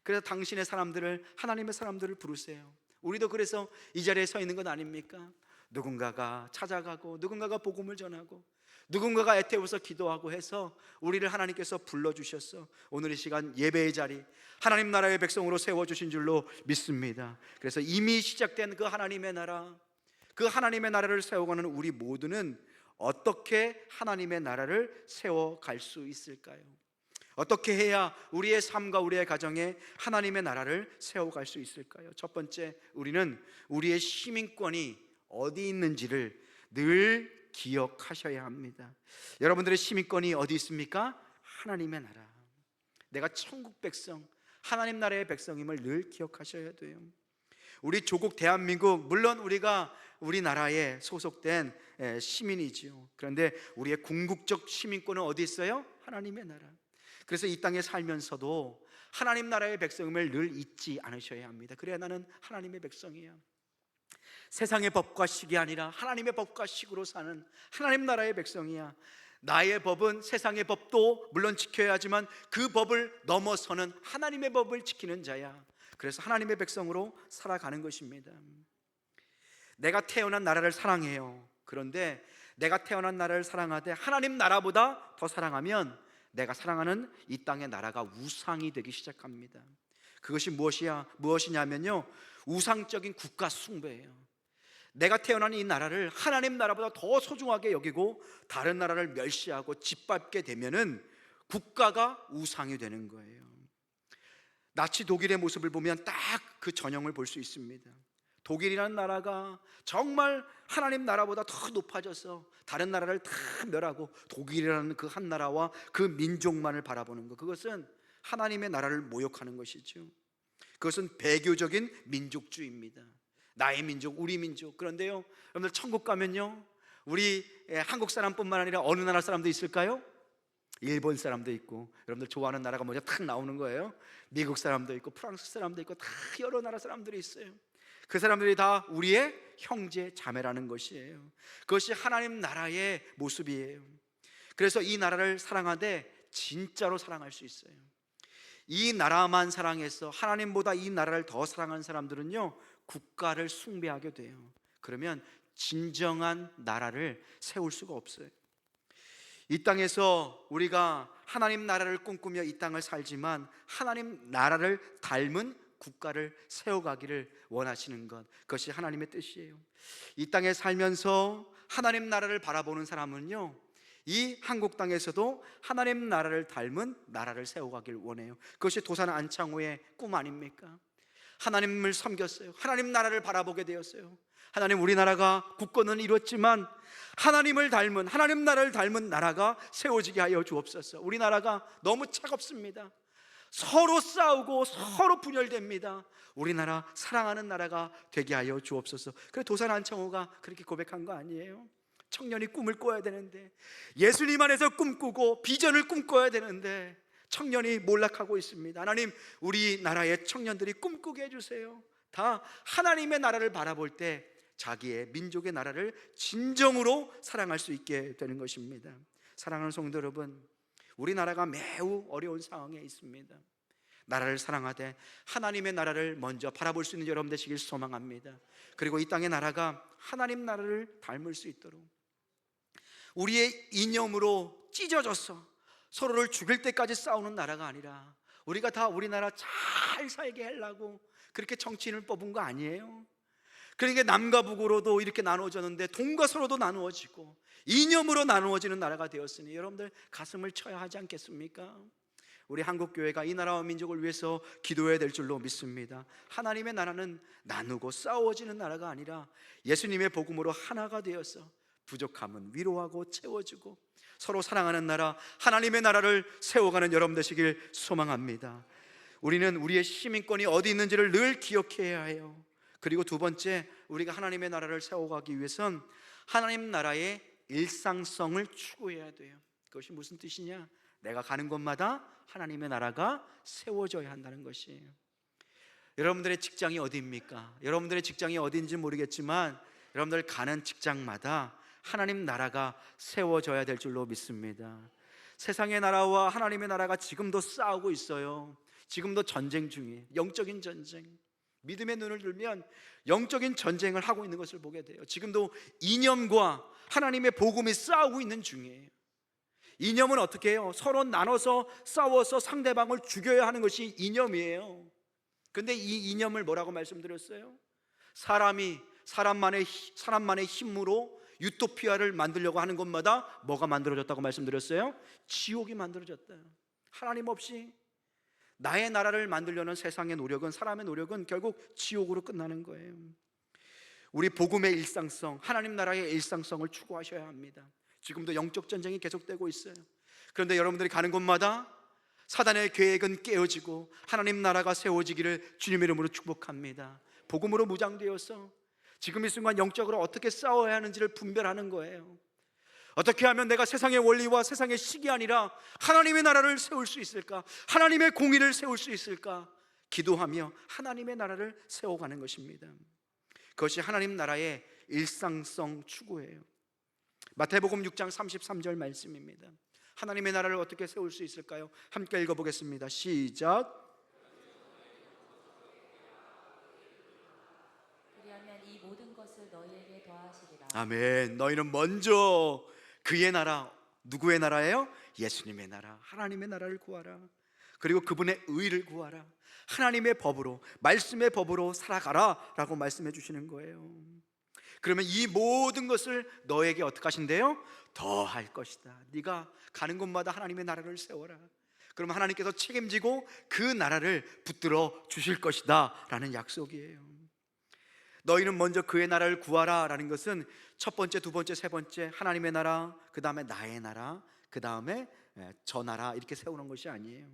그래서 당신의 사람들을, 하나님의 사람들을 부르세요. 우리도 그래서 이 자리에 서 있는 건 아닙니까? 누군가가 찾아가고 누군가가 복음을 전하고 누군가가 애태워서 기도하고 해서 우리를 하나님께서 불러주셔서 오늘 이 시간 예배의 자리, 하나님 나라의 백성으로 세워주신 줄로 믿습니다. 그래서 이미 시작된 그 하나님의 나라, 그 하나님의 나라를 세워가는 우리 모두는 어떻게 하나님의 나라를 세워갈 수 있을까요? 어떻게 해야 우리의 삶과 우리의 가정에 하나님의 나라를 세워갈 수 있을까요? 첫 번째, 우리는 우리의 시민권이 어디 있는지를 늘 기억하셔야 합니다. 여러분들의 시민권이 어디 있습니까? 하나님의 나라. 내가 천국 백성, 하나님 나라의 백성임을 늘 기억하셔야 돼요. 우리 조국 대한민국, 물론 우리가 우리나라에 소속된 시민이지요. 그런데 우리의 궁극적 시민권은 어디 있어요? 하나님의 나라. 그래서 이 땅에 살면서도 하나님 나라의 백성임을 늘 잊지 않으셔야 합니다. 그래야 나는 하나님의 백성이야. 세상의 법과 식이 아니라 하나님의 법과 식으로 사는 하나님 나라의 백성이야. 나의 법은 세상의 법도 물론 지켜야 하지만 그 법을 넘어서는 하나님의 법을 지키는 자야. 그래서 하나님의 백성으로 살아가는 것입니다. 내가 태어난 나라를 사랑해요. 그런데 내가 태어난 나라를 사랑하되 하나님 나라보다 더 사랑하면 내가 사랑하는 이 땅의 나라가 우상이 되기 시작합니다. 그것이 무엇이냐면요, 우상적인 국가 숭배예요. 내가 태어난 이 나라를 하나님 나라보다 더 소중하게 여기고 다른 나라를 멸시하고 짓밟게 되면은 국가가 우상이 되는 거예요. 나치 독일의 모습을 보면 딱 그 전형을 볼 수 있습니다. 독일이라는 나라가 정말 하나님 나라보다 더 높아져서 다른 나라를 다 멸하고 독일이라는 그 한 나라와 그 민족만을 바라보는 것, 그것은 하나님의 나라를 모욕하는 것이죠. 그것은 배교적인 민족주의입니다. 나의 민족, 우리 민족. 그런데요, 여러분들 천국 가면요, 우리 한국 사람뿐만 아니라 어느 나라 사람도 있을까요? 일본 사람도 있고, 여러분들 좋아하는 나라가 먼저 탁 나오는 거예요. 미국 사람도 있고 프랑스 사람도 있고 다 여러 나라 사람들이 있어요. 그 사람들이 다 우리의 형제 자매라는 것이에요. 그것이 하나님 나라의 모습이에요. 그래서 이 나라를 사랑하되 진짜로 사랑할 수 있어요. 이 나라만 사랑해서 하나님보다 이 나라를 더 사랑하는 사람들은요, 국가를 숭배하게 돼요. 그러면 진정한 나라를 세울 수가 없어요. 이 땅에서 우리가 하나님 나라를 꿈꾸며 이 땅을 살지만 하나님 나라를 닮은 국가를 세워가기를 원하시는 것, 그것이 하나님의 뜻이에요. 이 땅에 살면서 하나님 나라를 바라보는 사람은요, 이 한국 땅에서도 하나님 나라를 닮은 나라를 세워가길 원해요. 그것이 도산 안창호의 꿈 아닙니까? 하나님을 섬겼어요. 하나님 나라를 바라보게 되었어요. 하나님, 우리나라가 국권은 이뤘지만 하나님을 닮은, 하나님 나라를 닮은 나라가 세워지게 하여 주옵소서. 우리나라가 너무 차갑습니다. 서로 싸우고 서로 분열됩니다. 우리나라 사랑하는 나라가 되게 하여 주옵소서. 그래, 도산 안창호가 그렇게 고백한 거 아니에요? 청년이 꿈을 꿔야 되는데, 예수님 안에서 꿈꾸고 비전을 꿈꿔야 되는데 청년이 몰락하고 있습니다. 하나님, 우리나라의 청년들이 꿈꾸게 해주세요. 다 하나님의 나라를 바라볼 때 자기의 민족의 나라를 진정으로 사랑할 수 있게 되는 것입니다. 사랑하는 성도 여러분, 우리나라가 매우 어려운 상황에 있습니다. 나라를 사랑하되 하나님의 나라를 먼저 바라볼 수 있는 여러분 되시길 소망합니다. 그리고 이 땅의 나라가 하나님 나라를 닮을 수 있도록, 우리의 이념으로 찢어져서 서로를 죽일 때까지 싸우는 나라가 아니라, 우리가 다 우리나라 잘 살게 하려고 그렇게 정치인을 뽑은 거 아니에요? 그러니까 남과 북으로도 이렇게 나누어졌는데 동과 서로도 나누어지고 이념으로 나누어지는 나라가 되었으니 여러분들 가슴을 쳐야 하지 않겠습니까? 우리 한국교회가 이 나라와 민족을 위해서 기도해야 될 줄로 믿습니다. 하나님의 나라는 나누고 싸워지는 나라가 아니라 예수님의 복음으로 하나가 되어서 부족함은 위로하고 채워주고 서로 사랑하는 나라, 하나님의 나라를 세워가는 여러분 되시길 소망합니다. 우리는 우리의 시민권이 어디 있는지를 늘 기억해야 해요. 그리고 두 번째, 우리가 하나님의 나라를 세워가기 위해선 하나님 나라의 일상성을 추구해야 돼요. 그것이 무슨 뜻이냐? 내가 가는 곳마다 하나님의 나라가 세워져야 한다는 것이에요. 여러분들의 직장이 어디입니까? 여러분들의 직장이 어디인지 모르겠지만 여러분들 가는 직장마다 하나님 나라가 세워져야 될 줄로 믿습니다. 세상의 나라와 하나님의 나라가 지금도 싸우고 있어요. 지금도 전쟁 중이에요. 영적인 전쟁. 믿음의 눈을 들면 영적인 전쟁을 하고 있는 것을 보게 돼요. 지금도 이념과 하나님의 복음이 싸우고 있는 중이에요. 이념은 어떻게 해요? 서로 나눠서 싸워서 상대방을 죽여야 하는 것이 이념이에요. 근데 이 이념을 뭐라고 말씀드렸어요? 사람만의 힘으로 유토피아를 만들려고 하는 곳마다 뭐가 만들어졌다고 말씀드렸어요? 지옥이 만들어졌다. 하나님 없이 나의 나라를 만들려는 세상의 노력은, 사람의 노력은 결국 지옥으로 끝나는 거예요. 우리 복음의 일상성, 하나님 나라의 일상성을 추구하셔야 합니다. 지금도 영적 전쟁이 계속되고 있어요. 그런데 여러분들이 가는 곳마다 사단의 계획은 깨어지고 하나님 나라가 세워지기를 주님의 이름으로 축복합니다. 복음으로 무장되어서 지금 이 순간 영적으로 어떻게 싸워야 하는지를 분별하는 거예요. 어떻게 하면 내가 세상의 원리와 세상의 식이 아니라 하나님의 나라를 세울 수 있을까? 하나님의 공의를 세울 수 있을까? 기도하며 하나님의 나라를 세워가는 것입니다. 그것이 하나님 나라의 일상성 추구예요. 마태복음 6장 33절 말씀입니다. 하나님의 나라를 어떻게 세울 수 있을까요? 함께 읽어보겠습니다. 시작. 그리하면 이 모든 것을 너희에게 더하시리라. 아멘. 너희는 먼저 그의 나라, 누구의 나라예요? 예수님의 나라, 하나님의 나라를 구하라. 그리고 그분의 의를 구하라. 하나님의 법으로, 말씀의 법으로 살아가라 라고 말씀해 주시는 거예요. 그러면 이 모든 것을 너에게 어떻게 하신대요? 더할 것이다. 네가 가는 곳마다 하나님의 나라를 세워라. 그러면 하나님께서 책임지고 그 나라를 붙들어 주실 것이다 라는 약속이에요. 너희는 먼저 그의 나라를 구하라 라는 것은 첫 번째, 두 번째, 세 번째 하나님의 나라, 그 다음에 나의 나라, 그 다음에 저 나라 이렇게 세우는 것이 아니에요.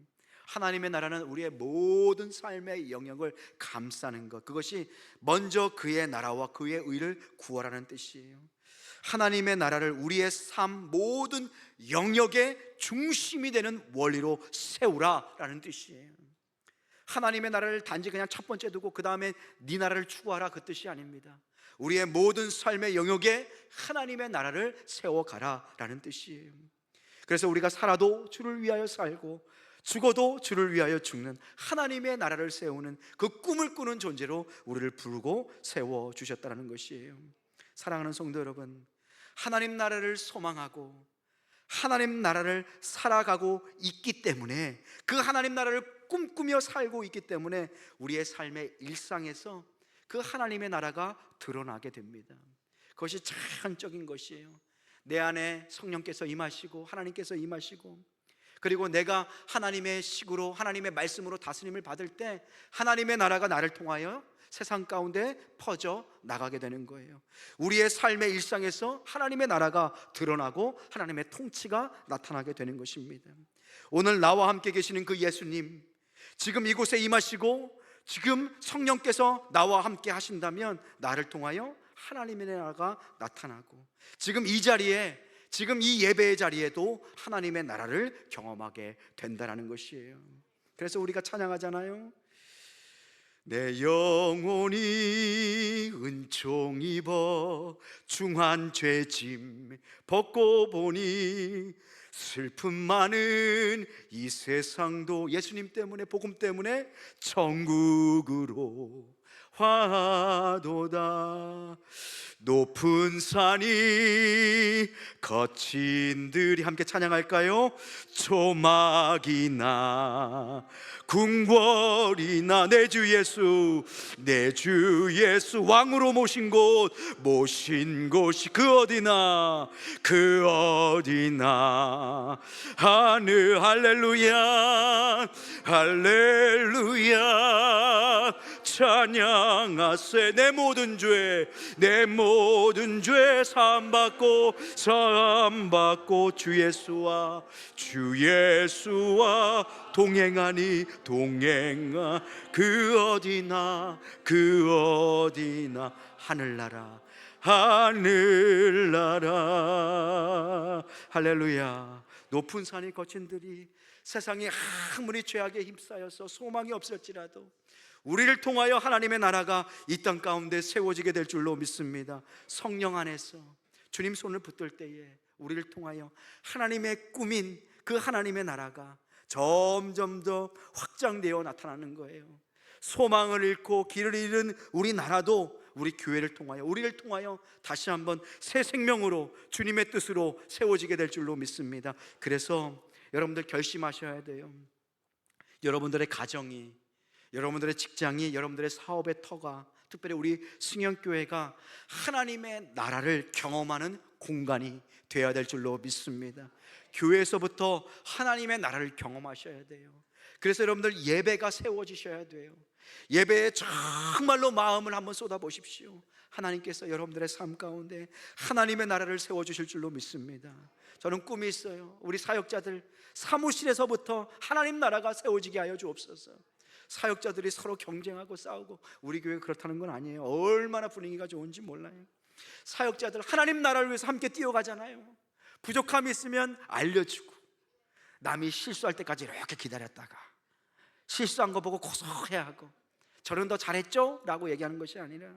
하나님의 나라는 우리의 모든 삶의 영역을 감싸는 것, 그것이 먼저 그의 나라와 그의 의를 구하라는 뜻이에요. 하나님의 나라를 우리의 삶 모든 영역의 중심이 되는 원리로 세우라라는 뜻이에요. 하나님의 나라를 단지 그냥 첫 번째 두고 그 다음에 네 나라를 추구하라, 그 뜻이 아닙니다. 우리의 모든 삶의 영역에 하나님의 나라를 세워가라라는 뜻이에요. 그래서 우리가 살아도 주를 위하여 살고 죽어도 주를 위하여 죽는 하나님의 나라를 세우는 그 꿈을 꾸는 존재로 우리를 부르고 세워주셨다는 것이에요. 사랑하는 성도 여러분, 하나님 나라를 소망하고 하나님 나라를 살아가고 있기 때문에, 그 하나님 나라를 꿈꾸며 살고 있기 때문에 우리의 삶의 일상에서 그 하나님의 나라가 드러나게 됩니다. 그것이 자연적인 것이에요. 내 안에 성령께서 임하시고 하나님께서 임하시고 그리고 내가 하나님의 식으로, 하나님의 말씀으로 다스림을 받을 때 하나님의 나라가 나를 통하여 세상 가운데 퍼져 나가게 되는 거예요. 우리의 삶의 일상에서 하나님의 나라가 드러나고 하나님의 통치가 나타나게 되는 것입니다. 오늘 나와 함께 계시는 그 예수님, 지금 이곳에 임하시고 지금 성령께서 나와 함께 하신다면 나를 통하여 하나님의 나라가 나타나고, 지금 이 자리에, 지금 이 예배의 자리에도 하나님의 나라를 경험하게 된다는 것이에요. 그래서 우리가 찬양하잖아요. 내 영혼이 은총 입어 중한 죄짐 벗고 보니 슬픔 많은 이 세상도 예수님 때문에, 복음 때문에 천국으로 화도다. 높은 산이 거친 들이, 함께 찬양할까요? 조막이나 궁궐이나 내 주 예수, 내 주 예수 왕으로 모신 곳이 그 어디나 하늘 할렐루야 할렐루야 찬양하세. 내 모든 죄 사함받고 주 예수와 동행하니 그 어디나 하늘나라 할렐루야. 높은 산이 거친 들이, 세상이 아무리 죄악에 휩싸여서 소망이 없을지라도 우리를 통하여 하나님의 나라가 이 땅 가운데 세워지게 될 줄로 믿습니다. 성령 안에서 주님 손을 붙들 때에 우리를 통하여 하나님의 꿈인 그 하나님의 나라가 점점 더 확장되어 나타나는 거예요. 소망을 잃고 길을 잃은 우리 나라도 우리 교회를 통하여, 우리를 통하여 다시 한번 새 생명으로 주님의 뜻으로 세워지게 될 줄로 믿습니다. 그래서 여러분들 결심하셔야 돼요. 여러분들의 가정이, 여러분들의 직장이, 여러분들의 사업의 터가, 특별히 우리 승영교회가 하나님의 나라를 경험하는 공간이 되어야 될 줄로 믿습니다. 교회에서부터 하나님의 나라를 경험하셔야 돼요. 그래서 여러분들 예배가 세워지셔야 돼요. 예배에 정말로 마음을 한번 쏟아보십시오. 하나님께서 여러분들의 삶 가운데 하나님의 나라를 세워주실 줄로 믿습니다. 저는 꿈이 있어요. 우리 사역자들 사무실에서부터 하나님 나라가 세워지게 하여 주옵소서. 사역자들이 서로 경쟁하고 싸우고, 우리 교회가 그렇다는 건 아니에요. 얼마나 분위기가 좋은지 몰라요. 사역자들 하나님 나라를 위해서 함께 뛰어가잖아요. 부족함이 있으면 알려주고, 남이 실수할 때까지 이렇게 기다렸다가 실수한 거 보고 고소해하고, 저는 더 잘했죠? 라고 얘기하는 것이 아니라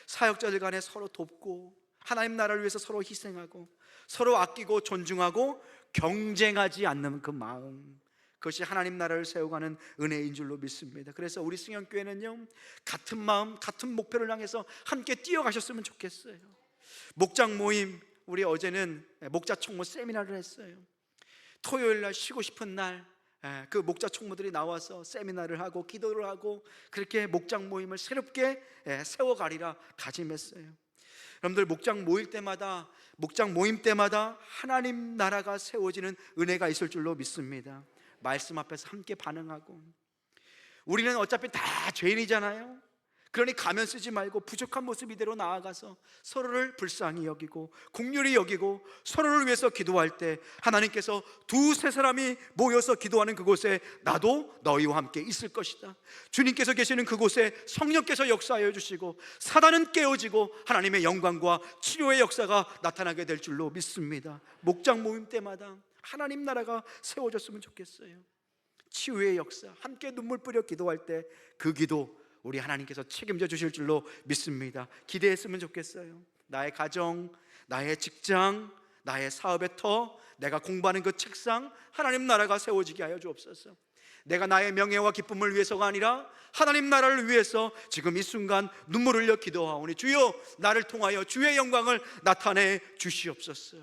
사역자들 간에 서로 돕고, 하나님 나라를 위해서 서로 희생하고, 서로 아끼고 존중하고 경쟁하지 않는 그 마음, 그것이 하나님 나라를 세워가는 은혜인 줄로 믿습니다. 그래서 우리 승영교회는요, 같은 마음, 같은 목표를 향해서 함께 뛰어가셨으면 좋겠어요. 목장 모임, 우리 어제는 목자 총무 세미나를 했어요. 토요일 날 쉬고 싶은 날 그 목자 총무들이 나와서 세미나를 하고 기도를 하고, 그렇게 목장 모임을 새롭게 세워가리라 다짐했어요. 여러분들 목장 모임 때마다 하나님 나라가 세워지는 은혜가 있을 줄로 믿습니다. 말씀 앞에서 함께 반응하고, 우리는 어차피 다 죄인이잖아요. 그러니 가면 쓰지 말고 부족한 모습 이대로 나아가서 서로를 불쌍히 여기고 긍휼히 여기고 서로를 위해서 기도할 때 하나님께서 두세 사람이 모여서 기도하는 그곳에 나도 너희와 함께 있을 것이다. 주님께서 계시는 그곳에 성령께서 역사하여 주시고 사단은 깨어지고 하나님의 영광과 치료의 역사가 나타나게 될 줄로 믿습니다. 목장 모임 때마다 하나님 나라가 세워졌으면 좋겠어요. 치유의 역사, 함께 눈물 뿌려 기도할 때 그 기도 우리 하나님께서 책임져 주실 줄로 믿습니다. 기대했으면 좋겠어요. 나의 가정, 나의 직장, 나의 사업의 터, 내가 공부하는 그 책상, 하나님 나라가 세워지게 하여 주옵소서. 내가 나의 명예와 기쁨을 위해서가 아니라 하나님 나라를 위해서 지금 이 순간 눈물 흘려 기도하오니 주여 나를 통하여 주의 영광을 나타내 주시옵소서.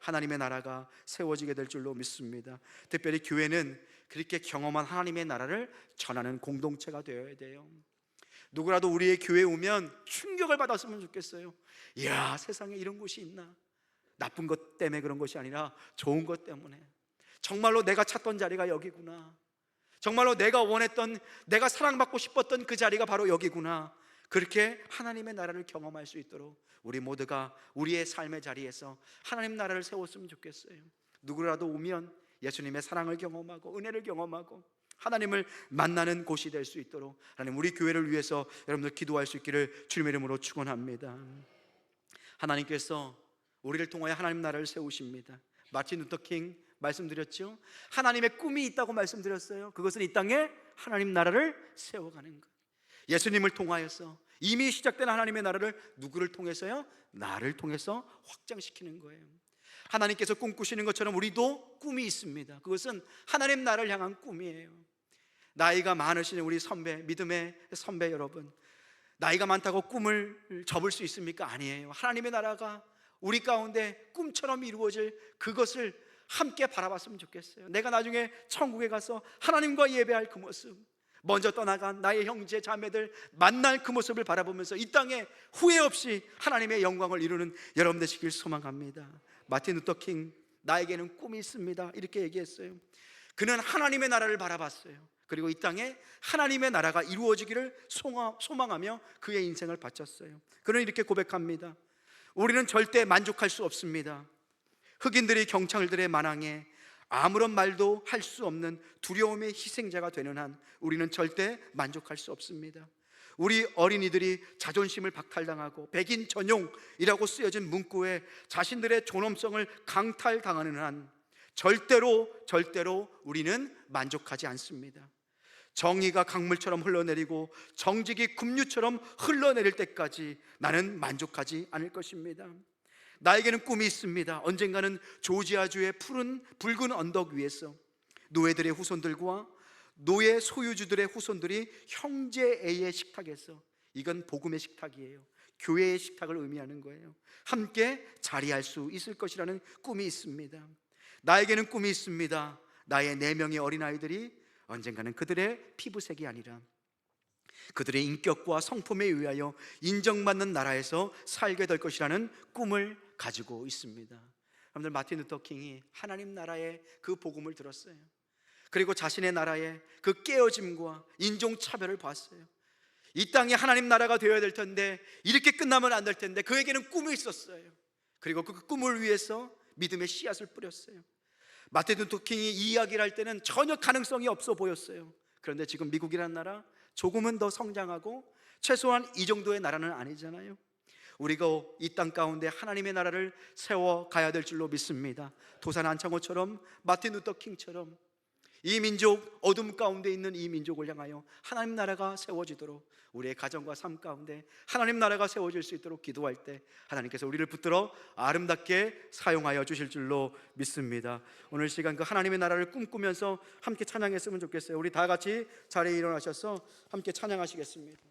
하나님의 나라가 세워지게 될 줄로 믿습니다. 특별히 교회는 그렇게 경험한 하나님의 나라를 전하는 공동체가 되어야 돼요. 누구라도 우리의 교회에 오면 충격을 받았으면 좋겠어요. 이야, 세상에 이런 곳이 있나? 나쁜 것 때문에 그런 것이 아니라 좋은 것 때문에, 정말로 내가 찾던 자리가 여기구나. 정말로 내가 원했던, 내가 사랑받고 싶었던 그 자리가 바로 여기구나. 그렇게 하나님의 나라를 경험할 수 있도록 우리 모두가 우리의 삶의 자리에서 하나님 나라를 세웠으면 좋겠어요. 누구라도 오면 예수님의 사랑을 경험하고 은혜를 경험하고 하나님을 만나는 곳이 될 수 있도록 하나님, 우리 교회를 위해서 여러분들 기도할 수 있기를 주님의 이름으로 축원합니다. 하나님께서 우리를 통하여 하나님 나라를 세우십니다. 마틴 루터 킹 말씀드렸죠. 하나님의 꿈이 있다고 말씀드렸어요. 그것은 이 땅에 하나님 나라를 세워가는 것. 예수님을 통하여서 이미 시작된 하나님의 나라를 누구를 통해서요? 나를 통해서 확장시키는 거예요. 하나님께서 꿈꾸시는 것처럼 우리도 꿈이 있습니다. 그것은 하나님 나라를 향한 꿈이에요. 나이가 많으신 우리 선배, 믿음의 선배 여러분, 나이가 많다고 꿈을 접을 수 있습니까? 아니에요. 하나님의 나라가 우리 가운데 꿈처럼 이루어질 그것을 함께 바라봤으면 좋겠어요. 내가 나중에 천국에 가서 하나님과 예배할 그 모습, 먼저 떠나간 나의 형제 자매들 만날 그 모습을 바라보면서 이 땅에 후회 없이 하나님의 영광을 이루는 여러분 되시길 소망합니다. 마틴 루터 킹, 나에게는 꿈이 있습니다, 이렇게 얘기했어요. 그는 하나님의 나라를 바라봤어요. 그리고 이 땅에 하나님의 나라가 이루어지기를 소망하며 그의 인생을 바쳤어요. 그는 이렇게 고백합니다. 우리는 절대 만족할 수 없습니다. 흑인들이 경찰들의 만항에 아무런 말도 할 수 없는 두려움의 희생자가 되는 한 우리는 절대 만족할 수 없습니다. 우리 어린이들이 자존심을 박탈당하고 백인 전용이라고 쓰여진 문구에 자신들의 존엄성을 강탈당하는 한 절대로 우리는 만족하지 않습니다. 정의가 강물처럼 흘러내리고 정직이 급류처럼 흘러내릴 때까지 나는 만족하지 않을 것입니다. 나에게는 꿈이 있습니다. 언젠가는 조지아주의 푸른 붉은 언덕 위에서 노예들의 후손들과 노예 소유주들의 후손들이 형제애의 식탁에서, 이건 복음의 식탁이에요, 교회의 식탁을 의미하는 거예요, 함께 자리할 수 있을 것이라는 꿈이 있습니다. 나에게는 꿈이 있습니다. 나의 4명의 어린아이들이 언젠가는 그들의 피부색이 아니라 그들의 인격과 성품에 의하여 인정받는 나라에서 살게 될 것이라는 꿈을 가지고 있습니다. 여러분들, 마틴 루터 킹이 하나님 나라의 그 복음을 들었어요. 그리고 자신의 나라의 그 깨어짐과 인종차별을 봤어요. 이 땅에 하나님 나라가 되어야 될 텐데 이렇게 끝나면 안 될 텐데 그에게는 꿈이 있었어요. 그리고 그 꿈을 위해서 믿음의 씨앗을 뿌렸어요. 마틴 루터 킹이 이 이야기를 할 때는 전혀 가능성이 없어 보였어요. 그런데 지금 미국이라는 나라 조금은 더 성장하고 최소한 이 정도의 나라는 아니잖아요. 우리가 이 땅 가운데 하나님의 나라를 세워가야 될 줄로 믿습니다. 도산 안창호처럼, 마틴 루터 킹처럼 이 민족, 어둠 가운데 있는 이 민족을 향하여 하나님 나라가 세워지도록, 우리의 가정과 삶 가운데 하나님 나라가 세워질 수 있도록 기도할 때 하나님께서 우리를 붙들어 아름답게 사용하여 주실 줄로 믿습니다. 오늘 시간 그 하나님의 나라를 꿈꾸면서 함께 찬양했으면 좋겠어요. 우리 다 같이 자리에 일어나셔서 함께 찬양하시겠습니다.